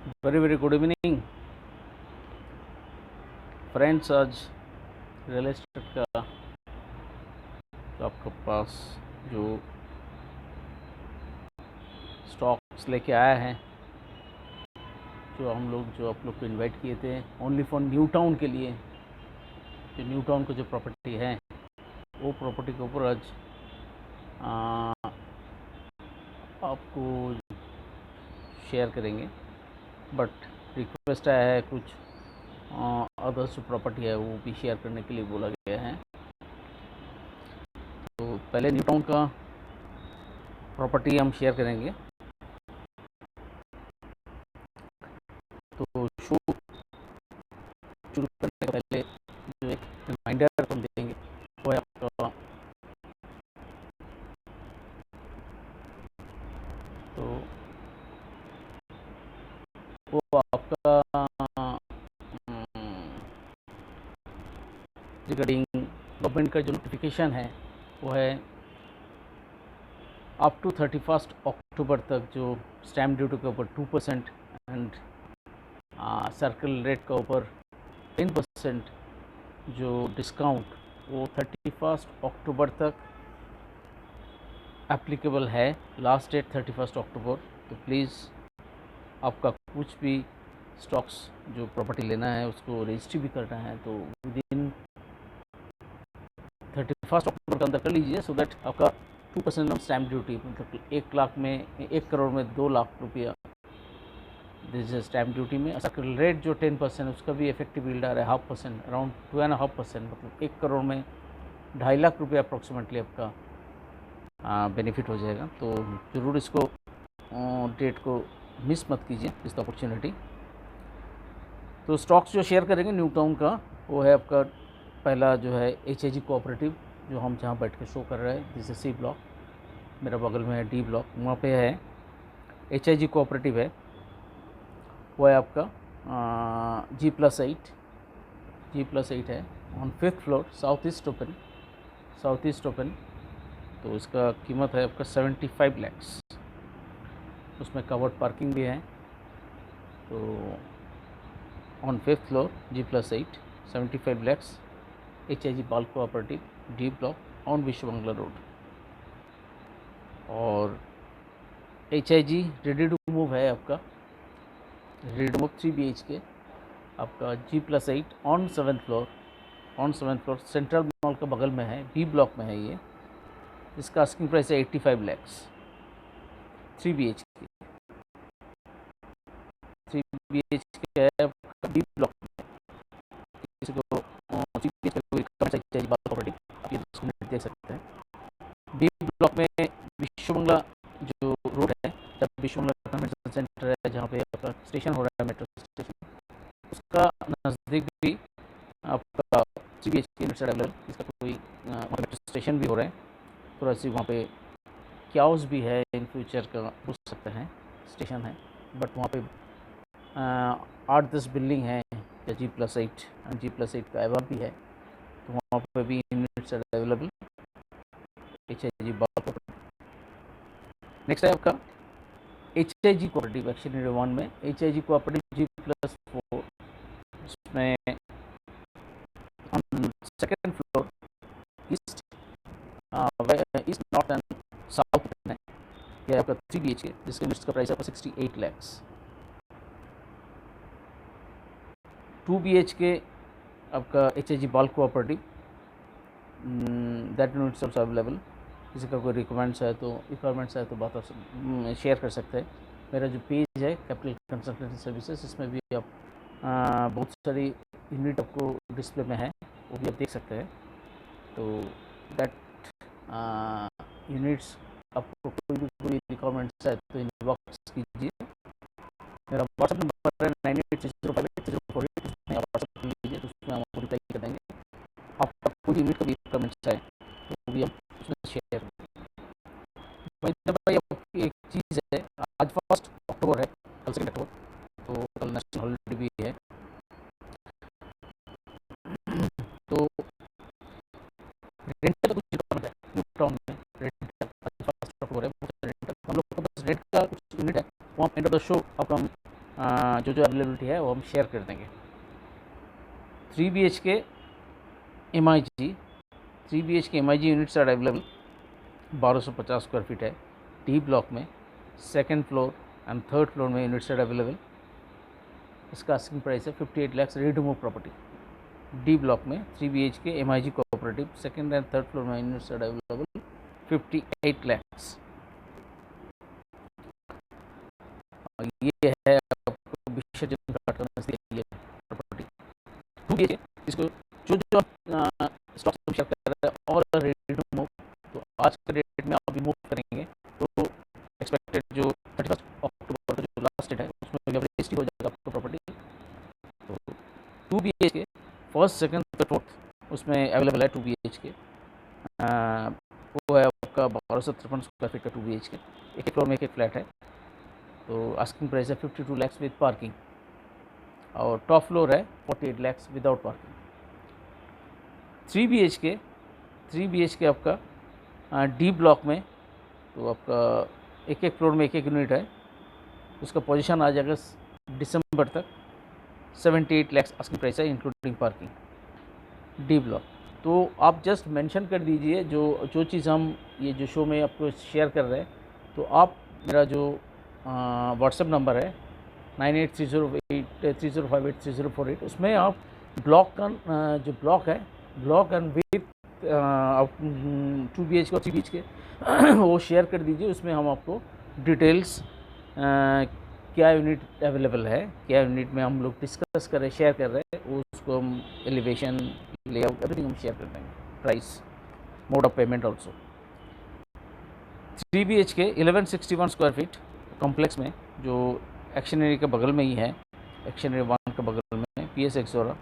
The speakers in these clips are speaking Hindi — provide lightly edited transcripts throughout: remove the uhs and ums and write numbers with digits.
Very good evening friends. आज रियल एस्टेट का तो आपके पास जो स्टॉक्स लेके आया है, जो आप लोग को इनवाइट किए थे ओनली फॉर न्यू टाउन के लिए। जो न्यू टाउन का जो प्रॉपर्टी है, वो प्रॉपर्टी के ऊपर आज आपको शेयर करेंगे। बट रिक्वेस्ट आया है कुछ अदर्स जो प्रॉपर्टी है वो भी शेयर करने के लिए बोला गया है। तो पहले न्यू टाउन का प्रॉपर्टी हम शेयर करेंगे। तो शो शुरू करने से पहले जो एक रिमाइंडर हम देंगे वो है आपका, तो वो आपका रिगार्डिंग गवर्नमेंट का जो नोटिफिकेशन है वो है अप टू 31 अक्टूबर तक जो स्टैम्प ड्यूटी के ऊपर 2% एंड सर्कल रेट का ऊपर 10% जो डिस्काउंट वो 31 अक्टूबर तक एप्लीकेबल है। लास्ट डेट 31 अक्टूबर। तो प्लीज़ आपका कुछ भी स्टॉक्स जो प्रॉपर्टी लेना है उसको रजिस्ट्री भी करना है तो विद इन 31 अक्टूबर के अंदर कर लीजिए, सो दैट आपका 2% ऑफ स्टैम्प ड्यूटी, मतलब 1 लाख में 1 करोड़ में 2 लाख रुपया दिस स्टैम्प ड्यूटी में। सर्कल रेट जो 10% उसका भी इफेक्टिव यील्ड आ रहा है 0.5%, अराउंड 2.5%, मतलब 1 करोड़ में 2.5 लाख रुपया अप्रॉक्सीमेटली आपका बेनिफिट हो जाएगा। तो ज़रूर इसको डेट को मिस मत कीजिए, इस अपॉर्चुनिटी। तो स्टॉक्स जो शेयर करेंगे न्यू टाउन का वो है आपका पहला जो है HIG कोऑपरेटिव, जो हम जहाँ बैठ के शो कर रहे हैं, जैसे C ब्लॉक, मेरा बगल में है D ब्लॉक, वहाँ पे है HIG कोऑपरेटिव है। वो है आपका G+8 है on 5th floor, south east open. तो इसका कीमत है आपका 75 लैक्स। उसमें कवर्ड पार्किंग भी है। तो on 5th floor G+8 75 lakhs, HIG बाल कोऑपरेटिव, D ब्लॉक ऑन विश्व बंगला रोड। और HIG रेडी टू मूव है आपका, रेडी टू मूव 3 BHK आपका G+8 on 7th floor central mall के बगल में है, B ब्लॉक में है ये। इसका आस्किंग प्राइस है 85 लैक्स, 3 BHK है आपका B ब्लॉक में। किसी को 3 BHK HIG बाल कोऑपरेटिव आप ये 10 मिनट देख सकते हैं। B ब्लॉक में विश्व बंगला जो रोड है, जब विश्व बंगला कन्वेंशन सेंटर है जहाँ पे आपका स्टेशन हो रहा है, मेट्रो स्टेशन, उसका नज़दीक भी आपका 3 BHK यूनिट्स अवेलेबल। इसका कोई मेट्रो स्टेशन भी हो रहा है, थोड़ा सी वहाँ पे क्याउस भी है, इन फ्यूचर का पूछ सकते हैं, स्टेशन है। बट वहाँ पे 8-10 बिल्डिंग है या G+8 का एवा भी है, तो वहाँ पे भी यूनिट्स अवेलेबल HIG बाल। नेक्स्ट है आपका HIG कोऑपरेटिव एक्शन 1 में, HIG कोऑपरेटिव G+4, उसमें on 2nd floor east north and south है। यह आपका 3 BHK जिसके यूनिट्स का प्राइस है आपका 68 लैक्स। 2 BHK आपका HIG बाल cooperative, that units also available. किसी का कोई रिक्वायरमेंट्स है तो बात शेयर कर सकते हैं। मेरा जो पेज है कैपिटल कंसल्टेंसी सर्विसेज, इसमें भी आप बहुत सारी यूनिट आपको डिस्प्ले में है, वो भी आप देख सकते हैं। तो दैट यूनिट्स आपको कोई रिक्वायरमेंट्स है तो इनबॉक्स कीजिए। मेरा व्हाट्सअप नंबर है 9860588048, उसमें आप व्हाट्सअप कर लीजिए, तो उसमें हम आपको रिप्लाई कर देंगे। आपका कोई यूनिट का भी रिक्वायरमेंट्स है तो वो भी हम उसमें शेयर भाई। एक चीज़ है, आज 1 अक्टूबर है, कल 2 अक्टूबर, तो कल नेशनल हॉलीडे भी है। तो रेंट का कुछ रिक्वायरमेंट है न्यू टाउन में, रेंट आज 1 अक्टूबर है, रेंट हम लोग के पास रेंट का कुछ यूनिट है, वहाँ एंड ऑफ द शो आपका हम जो अवेलेबिलिटी है वो हम शेयर कर देंगे। 3 BHK MIG, 3 BHK MIG units are available, 1250 square feet है, डी ब्लॉक में, second floor and third floor में यूनिट्स आर अवेलेबल। इसका आस्किंग प्राइस है 58 lakh, ready to move property. D block में 3 BHK MIG cooperative, second and third floor में यूनिट्स आर अवेलेबल, 58 लाख। ये है आपको विसर्जन घाट का नजदीक ये प्रॉपर्टी 2 BHK। इसको जो स्टॉक शेयर कर रहा है और रेडी टू मूव, तो आज के डेट में आप मूव करेंगे तो एक्सपेक्टेड जो 31 अक्टूबर का जो लास्ट डेट है उसमें रजिस्ट्री हो जाएगा आपका प्रॉपर्टी। तो 2 BHK first second third fourth उसमें अवेलेबल है 2 BHK। वो है आपका 1253 स्क्वायर फीट का 2 BHK, एक फ्लोर में एक फ्लैट है। तो आस्किंग प्राइस है 52 लाख विद पार्किंग, और टॉप फ्लोर है 48 लाख विदाउट पार्किंग। 3 BHK आपका डी ब्लॉक में, तो आपका एक फ्लोर में एक यूनिट है, उसका पोजीशन आ जाएगा दिसंबर तक, 78 लाख आस्किंग प्राइस है इंक्लूडिंग पार्किंग डी ब्लॉक। तो आप जस्ट मेंशन कर दीजिए जो चीज़ हम ये जो शो में आपको शेयर कर रहे हैं। तो आप मेरा जो व्हाट्सएप नंबर है 983083058348, उसमें आप ब्लॉक का जो ब्लॉक है, ब्लॉक एंड विथ 2 BHK और 3 BHK वो शेयर कर दीजिए। उसमें हम आपको डिटेल्स क्या यूनिट अवेलेबल है, क्या यूनिट में हम लोग डिस्कस कर रहे हैं, शेयर कर रहे हैं, उसको हम एलिवेशन, लेआउट, एवरीथिंग हम शेयर कर देंगे, price, mode of payment also. 3 BHK 1161 square feet complex में, जो एक्शनरी के बगल में ही है, एक्शनरी 1 के बगल में, PS Exora,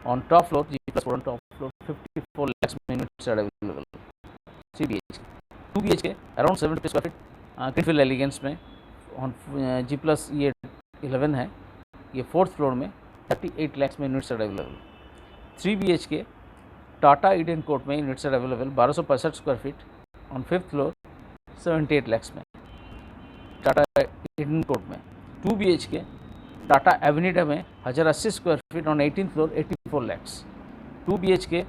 on top floor G+1 top floor, 54 lakh में units are available. 3 BHK 2 BHK around 70 square feet greenfield elegance में, ऑन G+ ये 11 है, ये फोर्थ फ्लोर में 38 लाख में units are available. 3 BHK Tata Eden court में units are available, 1265 square feet on fifth floor, 78 lakh में, टाटा ईडन कोर्ट में। 2 BHK टाटा एवेन्यूडा में 1080 square feet on 18th floor, 84 lakh. 2 BHK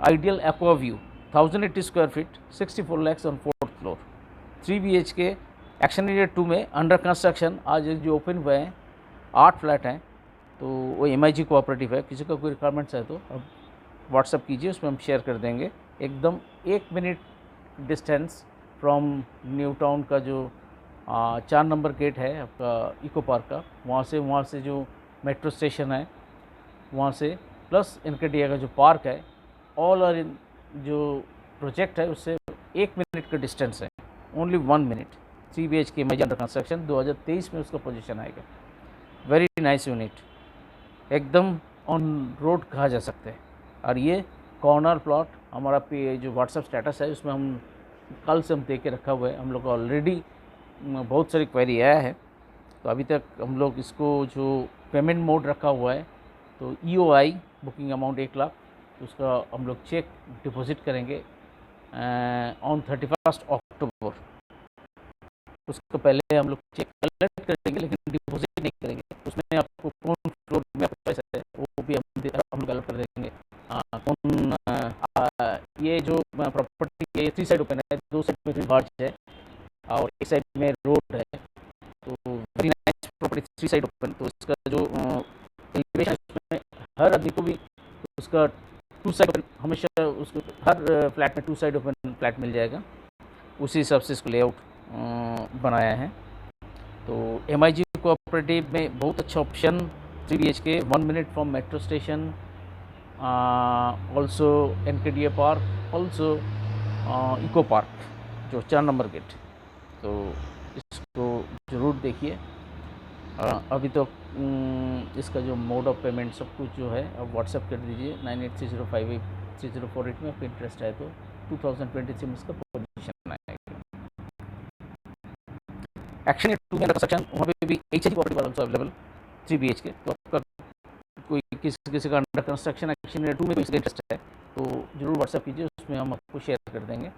ideal aqua view 1080 square feet, 64 lakh on fourth floor. 3 BHK action area 2 में अंडर कंस्ट्रक्शन, आज जो ओपन हुए हैं 8 फ्लैट हैं, तो वो MIG कोऑपरेटिव है। किसी का कोई रिक्वायरमेंट्स है तो अब व्हाट्सअप कीजिए, उसमें हम शेयर कर देंगे। एकदम 1 minute distance from new town का जो 4 नंबर गेट है आपका इको पार्क का, वहाँ से जो मेट्रो स्टेशन है वहाँ से, प्लस इनकडिया का जो पार्क है, ऑल और इन जो प्रोजेक्ट है उससे 1 मिनट का डिस्टेंस है, only 1 minute. 3 BHK MIG under construction, 2023 में उसका पोजीशन आएगा। वेरी नाइस यूनिट, एकदम ऑन रोड कहा जा सकता है। और ये कॉर्नर प्लॉट हमारा पे जो व्हाट्सएप स्टेटस है उसमें हम कल से हम दे के रखा हुआ है। हम लोग को ऑलरेडी बहुत सारी क्वेरी आया है, तो अभी तक हम लोग इसको जो पेमेंट मोड रखा हुआ है, तो EOI बुकिंग अमाउंट 1 लाख, तो उसका हम लोग चेक डिपॉजिट करेंगे ऑन 31 अक्टूबर। उसको पहले हम लोग चेक कलेक्ट करेंगे लेकिन डिपॉजिट नहीं करेंगे। उसमें आपको कौन फ्लोर में आपका पैसा है वो भी हम लोग अलर्ट कर देंगे। कौन ये जो प्रॉपर्टी ये 3 साइड ओपन है, 2 साइड में बार्ज है और एक साइड में रोड है, तो very nice property, 3 side open. तो इसका जो एलिवेशन है उसमें हर आदमी को भी उसका 2 साइड ओपन, हमेशा उसको हर फ्लैट में 2 साइड ओपन फ्लैट मिल जाएगा। उसी हिसाब से इसको लेआउट बनाया है। तो MIG कोऑपरेटिव में बहुत अच्छा option, 3 BHK 1 minute from metro station, also एनकेडिया पार्क, ऑल्सो इको पार्क जो 4 नंबर गेट। तो इसको ज़रूर देखिए। अभी तो इसका जो मोड ऑफ पेमेंट सब कुछ जो है आप व्हाट्सएप कर दीजिए 9830583048 में। आपको इंटरेस्ट है तो 2023 में इसका पोजीशन आएगा। एक्शन 2 में कंस्ट्रक्शन, वहाँ पे भी HIG प्रॉपर्टी वाला अवेलेबल 3 BHK। तो आपका कोई किसी का अंडर कंस्ट्रक्शन एक्शन 2 में कोई इंटरेस्ट है तो ज़रूर व्हाट्सएप कीजिए, उसमें हम आपको शेयर कर देंगे।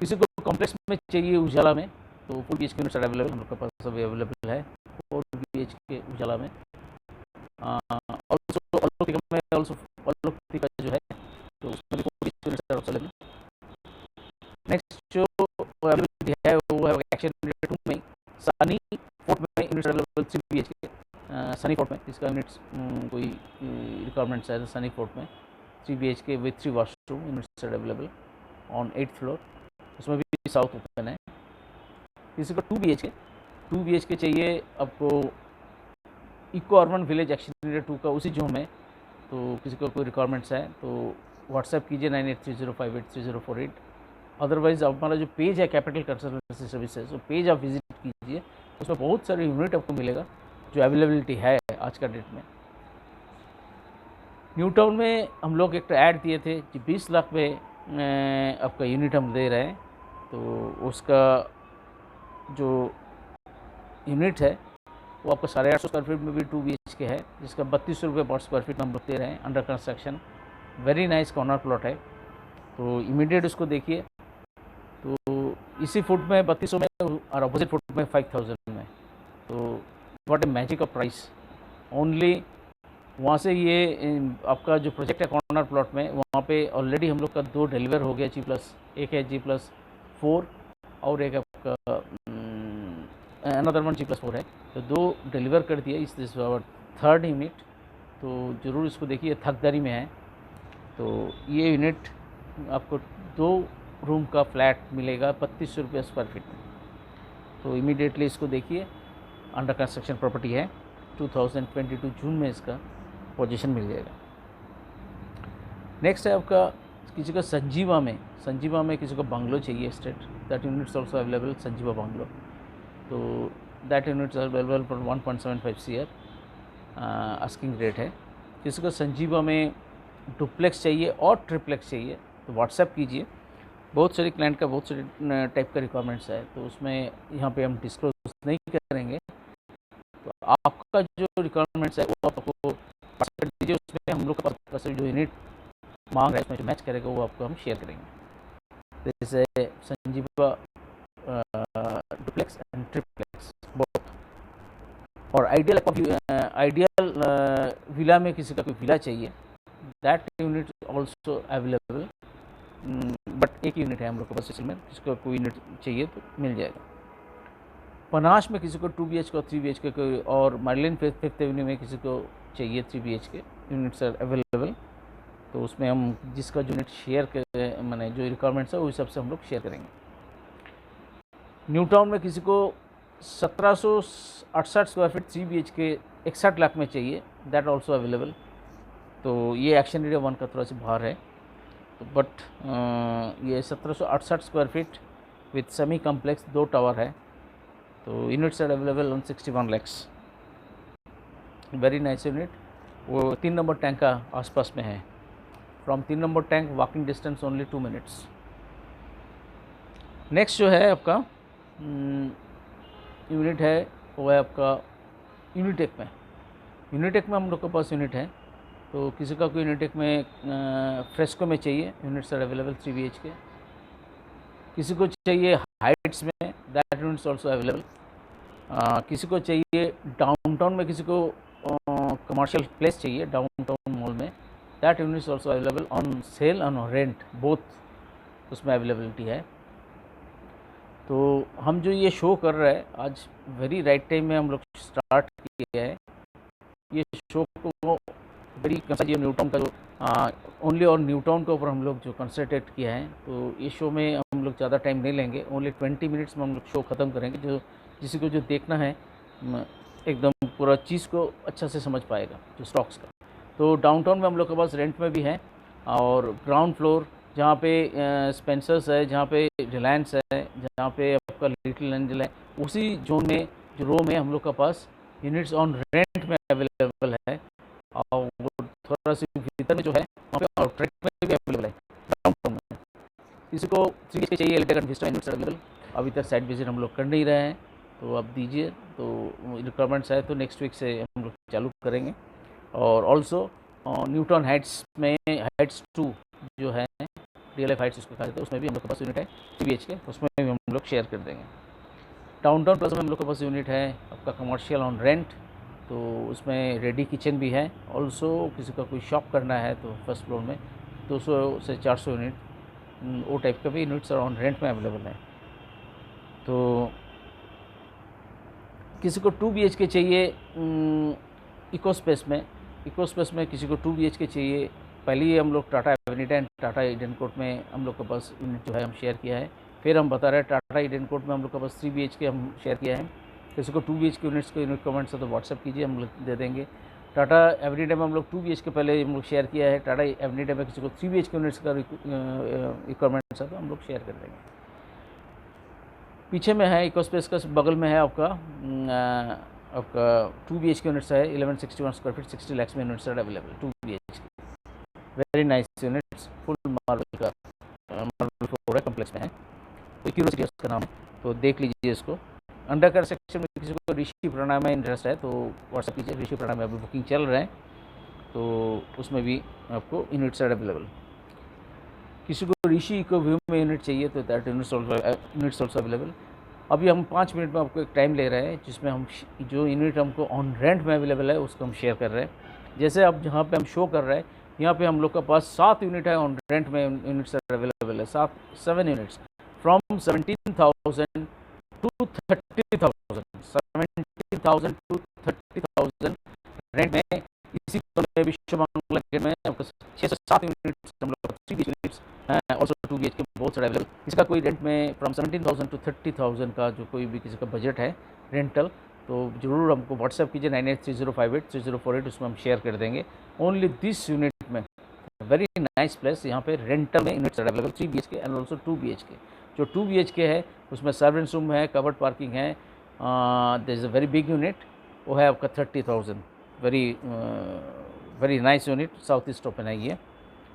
किसी को कॉम्प्लेक्स में चाहिए उजाला में, तो 4 BHK यूनिट्स अवेलेबल हम लोग के पास अवेलेबल है। 4 BHK BH के उजाला में। ऑल्सो में ऑल्सो का जो है तो उसमें भी 40 यूनिट्स अवेलेबल। नेक्स्ट जो अवेलेबिलिटी है वो है एक्शन यूनिट 2 में सनी फोर्ट में यूनिट्स अवेलेबल 3 BH के। सनी फोर्ट में इसका यूनिट्स कोई रिक्वायरमेंट्स है सनी फोर्ट में 3 BH के with 3 washroom units available on 8th floor, उसमें भी साउथ ओपन है। किसी को 2 BH के चाहिए आपको eco urban village action unit 2 का उसी जोन में, तो किसी को कोई रिक्वायरमेंट्स है तो व्हाट्सएप कीजिए 9830583048। अदरवाइज़ हमारा जो पेज है कैपिटल कंसल्टेंसी सर्विसेज, तो पेज आप विजिट कीजिए, उसमें बहुत सारे यूनिट आपको मिलेगा जो अवेलेबिलिटी है आज का डेट में। न्यू टाउन में हम लोग एक ऐड दिए थे कि 20 लाख में आपका यूनिट हम दे रहे हैं, तो उसका जो यूनिट है वो आपका 850 स्क्वायर फीट में भी 2 BH के है, जिसका 3200 रुपये पर स्क्वायर फीट हम लोग दे रहे हैं under construction. Very nice corner plot है, तो इमीडिएट उसको देखिए। तो इसी फुट में 3200 में और अपोजिट फुट में 5000 में, तो what a magic of price. Only वहाँ से ये आपका जो प्रोजेक्ट है कॉर्नर प्लॉट में, वहाँ पे ऑलरेडी हम लोग का 2 डिलीवर हो गया G+, एक है G+4 और एक आपका अनदर वन G+4 है, तो 2 डिलीवर कर दिया। इस दिस आवर 3rd यूनिट, तो ज़रूर इसको देखिए, थकदारी में है। तो ये यूनिट आपको 2 रूम का फ्लैट मिलेगा 3200 रुपये स्क्वायर फीट में, तो इमीडिएटली इसको देखिए। अंडर कंस्ट्रक्शन प्रॉपर्टी है, 2022 जून में इसका पोजीशन मिल जाएगा। नेक्स्ट है आपका किसी को संजीवा में किसी को बंगलो चाहिए state, that units also available Sanjeeva bungalow, तो that units available for 1.75 CR asking rate है। किसी को संजीवा में डुप्लेक्स चाहिए और ट्रिप्लेक्स चाहिए तो व्हाट्सएप कीजिए। बहुत सारे क्लाइंट का बहुत सारे टाइप का रिक्वायरमेंट्स है, तो उसमें यहाँ पे हम डिस्क्लोज नहीं करेंगे, तो आपका जो रिक्वायरमेंट्स है वो आपको व्हाट्सएप कर दीजिए। उसमें हम लोग का पास जो यूनिट मांग रहा है उसमें जो मैच करेगा वो आपको हम शेयर करेंगे। जैसे Sanjeeva duplex and triplex both. और आइडियल विला में किसी का कोई विला चाहिए, that unit also available, but एक यूनिट है हम लोग के पास असल में, जिसको कोई यूनिट चाहिए तो मिल जाएगा। पनाश में किसी को 2 BH का 3 BH का कोई, और मार्लिन 5th एवेन्यू में किसी को चाहिए 3 BH के यूनिट्स आर अवेलेबल, तो उसमें हम जिसका यूनिट शेयर कर मैंने जो रिक्वायरमेंट्स है उस हिसाब से हम लोग शेयर करेंगे। न्यू टाउन में किसी को 1768 स्क्वायर फीट 3 BH के 61 लाख में चाहिए, दैट ऑल्सो अवेलेबल, तो ये एक्शन एरिया 1 का थोड़ा सा बाहर है, तो बट ये 1768 square feet with semi complex 2 tower है, तो units are available on 61 lakhs। Very nice unit, वो 3 नंबर टैंक का आसपास में है। From 3 number tank walking distance only 2 minutes. Next जो है आपका यूनिट है वो है आपका यूनिटेक में हम लोग के पास यूनिट है, तो किसी का कोई यूनिटेक में फ्रेस्को में चाहिए, यूनिट्स आर अवेलेबल 3 BH के। किसी को चाहिए हाइट्स में, दैट यूनिट्स ऑल्सो अवेलेबल। किसी को चाहिए डाउनटाउन में, किसी को कमर्शियल प्लेस चाहिए डाउनटाउन मॉल में, that units also available on sale on rent both, उसमें अवेलेबिलिटी है। तो हम जो ये शो कर रहे हैं आज वेरी राइट टाइम में हम लोग स्टार्ट किया है। ये शो को वेरी कंसर्ट न्यू टाउन का जो ओनली और न्यू टाउन के ऊपर हम लोग जो कंसंट्रेट किया है, तो ये शो में हम लोग ज़्यादा टाइम नहीं लेंगे, ओनली 20 मिनट्स में हम लोग शो ख़त्म करेंगे। जो किसी को जो देखना है एकदम पूरा चीज़ को अच्छा से समझ पाएगा जो स्टॉक्स का। तो डाउनटाउन में हम लोग के पास रेंट में भी है, और ग्राउंड फ्लोर जहाँ पे स्पेंसर्स है, जहाँ पे रिलायंस है, जहाँ पे आपका लिटिल एंजल है, उसी जोन में जो रो में हम लोग के पास यूनिट्स ऑन रेंट में अवेलेबल है, और वो थोड़ा सा भीतर में जो है वहाँ पे आउटरेट में भी अवेलेबल है डाउनटाउन में। किसी को 3 BH चाहिए एलिटेक एंड विस्टा यूनिट्स अवेलेबल, अभी तक साइट विजिट हम लोग कर नहीं रहे हैं, तो आप दीजिए, तो रिक्वायरमेंट्स है तो नेक्स्ट वीक से हम लोग चालू करेंगे। और ऑल्सो न्यू टाउन हाइट्स में हाइट्स 2 जो है DLF हाइट्स उसको कहा जाता है, उसमें भी हम लोग के पास यूनिट है 3 BH के, उसमें भी हम लोग शेयर कर देंगे। डाउनटाउन प्लाजा में हम लोग के पास यूनिट है आपका कमर्शियल ऑन रेंट, तो उसमें रेडी किचन भी है। ऑल्सो किसी का कोई शॉप करना है तो फर्स्ट फ्लोर में 200 से 400 यूनिट वो टाइप का भी यूनिट्स ऑन रेंट में अवेलेबल है। तो किसी को 2 BHK चाहिए इको स्पेस में किसी को 2 BHK चाहिए। पहले ही हम लोग टाटा एवेन्यूटा एंड टाटा ईडन कोर्ट में हम लोग के पास यूनिट जो है हम शेयर किया है। फिर हम बता रहे हैं टाटा ईडन कोर्ट में हम लोग के पास 3 BHK हम शेयर किया है। किसी को 2 BHK यूनिट्स को यूनिट कमेंट्स है तो व्हाट्सअप कीजिए, हम लोग दे देंगे। टाटा एवेन्यूटा में हम लोग 2 BHK पहले हम लोग शेयर किया है। टाटा एवेन्यूटा में किसी को 3 BHK यूनिट्स का रिक्वायरमेंट्स है तो हम लोग शेयर कर देंगे। पीछे में है इको स्पेस का बगल में है आपका 2 BHK यूनिट्स है 1161 स्क्वायर फीट 60 lakhs में units available 2 BHK। Very nice units, full marble का मार्बल फ्लोर है, कम्प्लेक्स में है। तो क्यूरियोसिटी उसका नाम है, तो देख लीजिए इसको। अंडर कंस्ट्रक्शन में किसी को ऋषि प्रणा में इंटरेस्ट है तो व्हाट्सएप कीजिए। ऋषि प्रणा में अभी बुकिंग चल रहे हैं तो उसमें भी आपको यूनिट्स अवेलेबल। किसी को ऋषि इको व्यू में यूनिट चाहिए तो दैट यूनिट्स ऑल्सो अवेलेबल। अभी हम 5 मिनट में आपको एक टाइम ले रहे हैं जिसमें हम जो यूनिट हमको ऑन रेंट में अवेलेबल है उसको हम शेयर कर रहे हैं। जैसे अब जहाँ पे हम शो कर रहे हैं यहाँ पे हम लोग के पास 7 यूनिट है ऑन रेंट में यूनिट्स अवेलेबल है। 7 units from 17,000 to 30,000 17,000 to 30,000 rent में। इसी में विश्व बांग्ला गेट में आपको 6 से 7 यूनिट्स हम लोग 3 यूनिट्स ऑल्सो 2 BHK बहुत सारे अवेलेबल। इसका कोई रेंट में फ्रॉम 17,000 टू 30,000 का जो कोई भी किसी का बजट है रेंटल तो ज़रूर हमको व्हाट्सएप कीजिए 9830583048 उसमें हम शेयर कर देंगे। ओनली दिस यूनिट में वेरी नाइस प्लेस, यहाँ पे रेंटल में units available 3 BHK and also 2 BHK। जो 2 BHK है उसमें सर्वेंट्स रूम है, कवर्ड पार्किंग है। There is a very big unit, वो है आपका 30,000। Very nice unit, south east open है ये।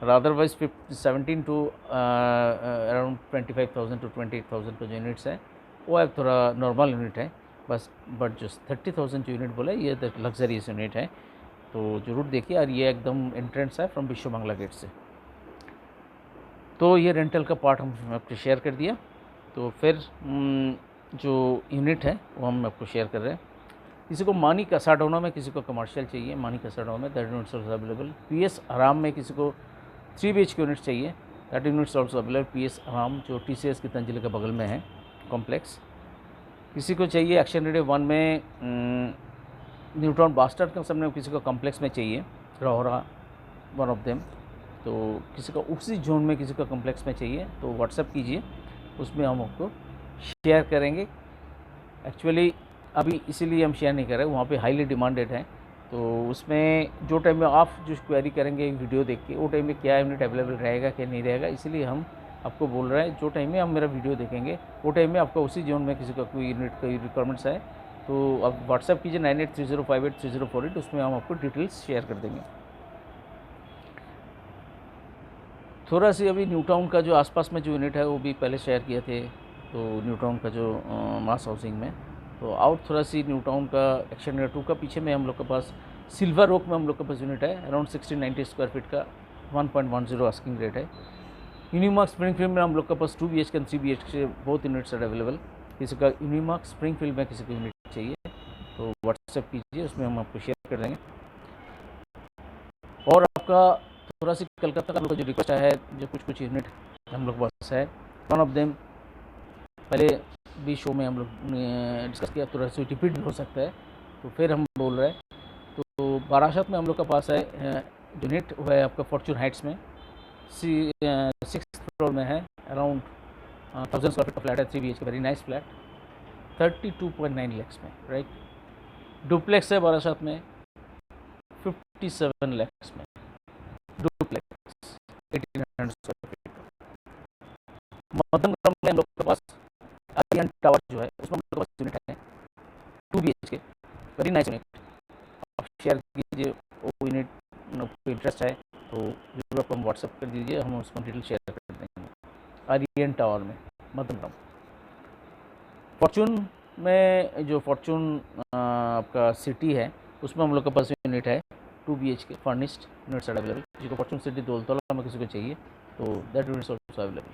और अदरवाइज 17 टू अराउंड 25,000 टू 28,000 का जो यूनिट्स है वो एक थोड़ा नॉर्मल यूनिट है बस। बट जो 30,000 जो यूनिट बोला ये लग्जरियस यूनिट है तो ज़रूर देखिए। और ये एकदम एंट्रेंस है फ्रॉम विश्व बांग्ला गेट से। तो ये रेंटल का पार्ट हम आपको शेयर कर दिया। तो फिर जो यूनिट है वो हम आपको शेयर कर रहे हैं। किसी को मानी कसाडोना में किसी को कमर्शियल चाहिए, मानी कसाडोना में that units also available. PS आराम में किसी को 3 BHK यूनिट्स चाहिए that units also available. PS आराम जो TCS की तंजिल के बगल में है कॉम्प्लेक्स। किसी को चाहिए एक्शन रेडियो 1 में न्यूटन बास्टर्ड के सामने किसी को कॉम्प्लेक्स में चाहिए रोहरा वन ऑफ देम। तो किसी को उसी जोन में किसी को कॉम्प्लेक्स में चाहिए तो व्हाट्सएप कीजिए, उसमें हम आपको शेयर करेंगे। एक्चुअली अभी इसीलिए हम शेयर नहीं कर रहे, वहाँ पे हाईली डिमांडेड है। तो उसमें जो टाइम में आप जो क्वेरी करेंगे वीडियो देख के वो टाइम में क्या यूनिट अवेलेबल रहेगा क्या नहीं रहेगा, इसीलिए हम आपको बोल रहे हैं। जो टाइम में हम मेरा वीडियो देखेंगे वो टाइम में आपका उसी जोन में किसी का कोई यूनिट का रिक्वायरमेंट्स है तो आप व्हाट्सएप कीजिए 9830583048 उसमें हम आपको डिटेल्स शेयर कर देंगे। थोड़ा सी अभी न्यू टाउन का जो आसपास में जो यूनिट है वो भी पहले शेयर किए थे तो न्यू टाउन का जो मास हाउसिंग में तो आउट थोड़ा सी न्यू टाउन का एक्शन एरिया 2 का पीछे में हम लोग के पास सिल्वर ओक में हम लोग के पास यूनिट है अराउंड 1690 स्क्वायर फीट का 1.10 आस्किंग रेट है। यूनिमार्क स्प्रिंगफील्ड में हम लोग के पास 2 BHK 3 BHK बहुत यूनिट्स है अवेलेबल। किसी का यूनिमार्क स्प्रिंगफील्ड में किसी को यूनिट चाहिए तो व्हाट्सएप कीजिए, उसमें हम आपको शेयर कर देंगे। और आपका थोड़ा सी कलकत्ता का जो रिक्वेस्ट है जो कुछ यूनिट हम लोग पास है वन ऑफ देम पहले भी शो में हम लोग डिस्कस किया, थोड़ा सा रिपीट भी हो सकता है तो फिर हम बोल रहे हैं। तो बारासात में हम लोग का पास है यूनिट वो है आपका फॉर्चून हाइट्स में 6th फ्लोर में है अराउंड 1000 स्क्वायर फीट का फ्लैट है 3 BHK very nice flat 32.9 lakhs में राइट। डुप्लेक्स है बारासात में 57 lakhs में डुप्लेक्स 1800 स्क्वायर फीट। मध्यम क्रम में हम लोग के पास आर्यन टावर जो है उसमें हम लोग के पास यूनिट है 2 BHK वेरी नाइस यूनिट। आप शेयर कीजिए वो यूनिट आपको इंटरेस्ट है तो जरूर आप हम व्हाट्सएप कर दीजिए, हम उसको डिटेल शेयर कर देंगे। आर्यन टावर में मध्यम क्रम। फॉर्चून में जो फॉर्चून आपका सिटी है उसमें हम लोग के पास यूनिट है 2 BHK फर्निश्ड यूनिट्स अवेलेबल। किसी को फॉर्चून सिटी दौलतला में किसी को चाहिए तो दैट यूनिट्स ऑल्सो अवेलेबल।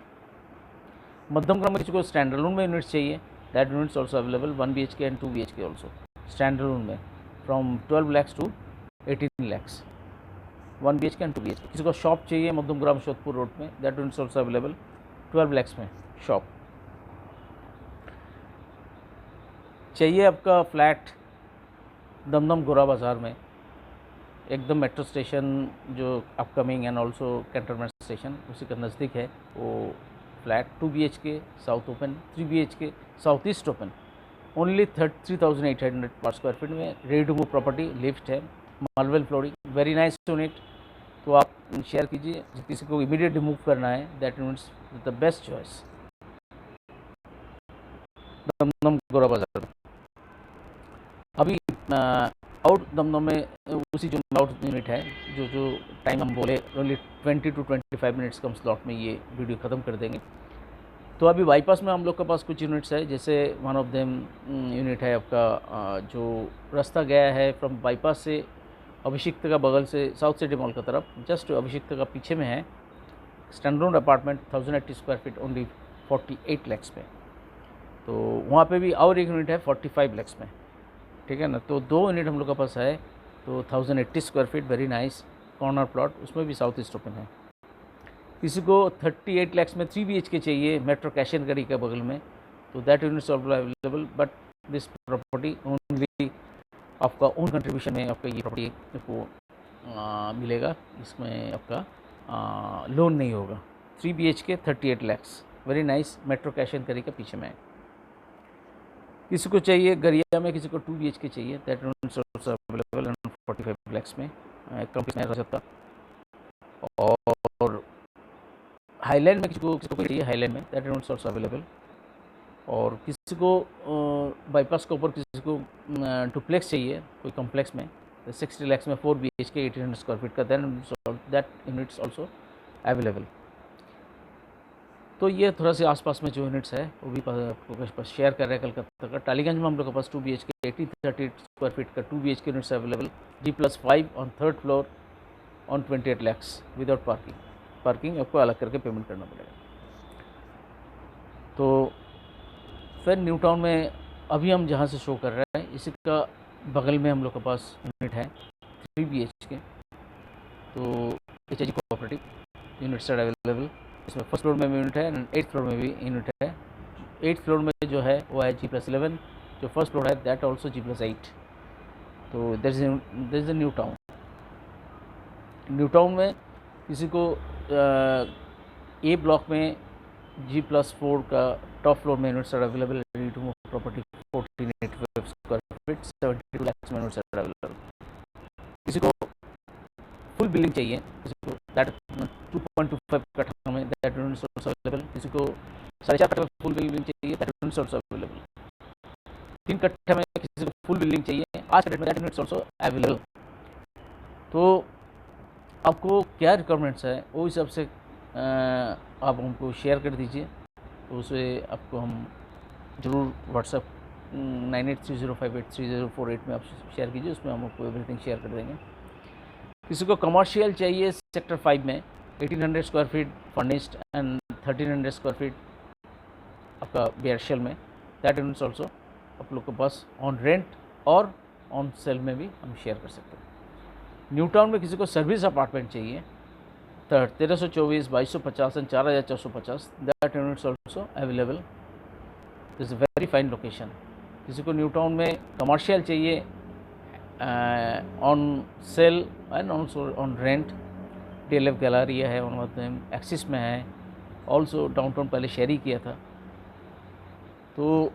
मध्यम क्रम में किसी को स्टैंडर्ड रूम में यूनिट्स चाहिए that units also available 1 BHK and 2 BHK also standard room में। From 12 lakhs to 18 lakhs, 1 BHK and 2 BHK। किसी को शॉप चाहिए मध्यमग्राम शोधपुर रोड में, that units also available 12 lakhs में शॉप। चाहिए आपका फ्लैट दमदम गोरा बाज़ार में, एकदम मेट्रो स्टेशन जो upcoming and also cantonment station उसी का नज़दीक है वो flat, 2 BHK south open, 3 BHK south east open, only 3,800 पर स्क्वायर फीट में, ready to move property, lift है, marble flooring, very nice unit. तो आप शेयर कीजिए, किसी को इमीडिएट मूव करना है, that units the best choice Dum Dum Gora Bazar में। अभी आउट दमदम में उसी जो आउट यूनिट है, जो टाइम हम बोले only 20 to 25 minutes come slot में ये वीडियो ख़त्म कर देंगे। तो अभी बाईपास में हम लोग के पास कुछ यूनिट्स है, जैसे वन ऑफ देम यूनिट है आपका जो रास्ता गया है फ्रॉम बाईपास से अभिषिक्त का बगल से साउथ सिटी मॉल का तरफ, जस्ट अभिषिक्त का पीछे में है, standard apartment 1080 square feet only 48 lakhs में। तो वहाँ पे भी और एक यूनिट है 45 लैक्स में, ठीक है ना। तो 2 यूनिट हम लोग के पास है, तो 1080 square feet very nice corner plot, उसमें भी साउथ ईस्ट ओपन है। किसी को 38 लैक्स में 3 BHK चाहिए मेट्रो कैश एंड करी के बगल में, तो that units also available, but this property only आपका ओन कंट्रीब्यूशन में आपका ये प्रॉपर्टी को मिलेगा, इसमें आपका लोन नहीं होगा। 3 BHK 38 lakhs very nice metro cash and करी के पीछे में है। किसी को चाहिए गरिया में, किसी को 2 BHK चाहिए, that units also available 45 lakhs में कंप्लीट में रह सकता। और हाईलैंड में किसी को चाहिए, हाईलैंड में दैट यूनिट्स ऑल्सो अवेलेबल। और किसी को बाईपास के ऊपर किसी को डुप्लेक्स चाहिए कोई कॉम्प्लेक्स में, 60 लैक्स में 4 BHK 1800 स्क्वायर फीट का, दैट यूनिट्स ऑल्सो अवेलेबल। तो ये थोड़ा से आसपास में जो यूनिट्स है वो भी आपको शेयर कर रहे हैं। कलकत्ता का टालीगंज में हम लोग के पास 2 BHK 80-30 स्क्वायर फीट का 2 BHK units available, G+5 on 3rd floor on 28 lakhs without parking आपको अलग करके पेमेंट करना पड़ेगा। तो फिर न्यू टाउन में अभी हम जहाँ से शो कर रहे हैं इसी का बगल में हम लोग के पास यूनिट है 3 BHK, तो HG cooperative units are available. इसमें फर्स्ट फ्लोर में भी यूनिट है एंड 8th फ्लोर में भी यूनिट है। 8th फ्लोर में जो है वो है G+11, जो फर्स्ट फ्लोर है दैट ऑल्सो G+8। तो there is a new town. New town में किसी को ए ब्लॉक में G+4 का टॉप फ्लोर में units are available, ready to move property 1485 square feet 72 lakhs में यूनिट्स आर अवेलेबल। किसी को फुल बिल्डिंग चाहिए, किसी को दैट 2.25 कट्ठा में दैट यूनिट्स आल्सो अवेलेबल। किसी को 4.5 कट्ठा में फुल बिल्डिंग चाहिए, दैट यूनिट्स आल्सो अवेलेबल। 3 कट्ठा में किसी को फुल बिल्डिंग चाहिए 8 कट्ठा में, दैट यूनिट्स आल्सो अवेलेबल। तो आपको क्या रिक्वायरमेंट्स है वो हिसाब से आप हमको शेयर कर दीजिए, तो उसे आपको हम ज़रूर व्हाट्सएप 9830583048 में आप शेयर कीजिए, उसमें हम आपको एवरीथिंग शेयर कर देंगे। किसी को कमर्शियल चाहिए सेक्टर 5 में 1800 square feet furnished and 1300 square feet आपका बेयरशेल में, दैट यूनिट्स ऑल्सो आप लोग के पास ऑन रेंट और ऑन सेल में भी हम शेयर कर सकते हैं। न्यू टाउन में किसी को सर्विस अपार्टमेंट चाहिए 1324, 2250 and 4450, that units also available. This is very fine location. किसी को न्यू टाउन में कमर्शियल चाहिए on sale and also on rent, DLF Galleria है, वन ऑफ देम एक्सिस में है, ऑल्सो डाउनटाउन पहले शेयर ही किया था। तो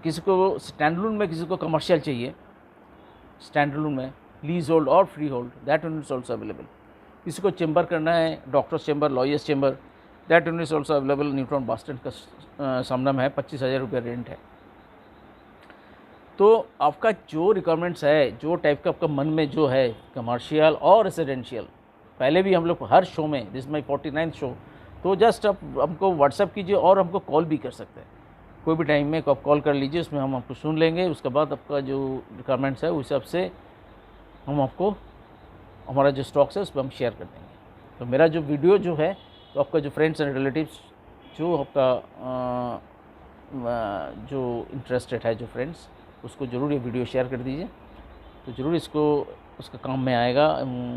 किसी को स्टैंडअलोन में किसी को कमर्शियल चाहिए, स्टैंडअलोन में लीज होल्ड और free hold, that units also available. किसी को चेंबर करना है, doctors chamber, lawyers chamber, that units also available. New town bus stand का सामना में है, 25,000 रुपये रेंट है। तो आपका जो रिक्वायरमेंट्स है, जो टाइप का आपका मन में जो है कमर्शियल और रेसिडेंशियल, पहले भी हम लोग हर शो में, दिस माई 49th शो, तो जस्ट आप हमको व्हाट्सएप कीजिए और हमको कॉल भी कर सकते हैं। कोई भी टाइम में आप कॉल कर लीजिए, उसमें हम आपको सुन लेंगे। उसके बाद आपका जो रिक्वायरमेंट्स है उस हिसाब से हम आपको हमारा जो स्टॉक्स है उस पर हम शेयर कर देंगे। तो मेरा जो वीडियो जो है, तो आपका जो फ्रेंड्स एंड रिलेटिव्स जो आपका जो इंटरेस्टेड है, जो फ्रेंड्स, उसको ज़रूर ये वीडियो शेयर कर दीजिए। तो ज़रूर इसको उसका काम में आएगा।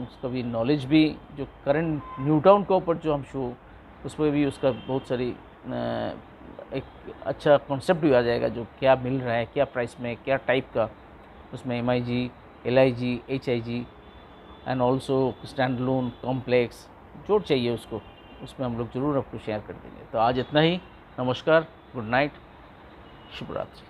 उसका भी नॉलेज भी जो करंट न्यूटाउन के ऊपर जो हम शो उस पर भी उसका बहुत सारी एक अच्छा कॉन्सेप्ट भी आ जाएगा, जो क्या मिल रहा है, क्या प्राइस में, क्या टाइप का उसमें MIG, LIG, HIG and also stand loan complex जो चाहिए उसको, उसमें हम लोग ज़रूर आपको शेयर कर देंगे। तो आज इतना ही। नमस्कार, गुड नाइट, शुभ रात्रि।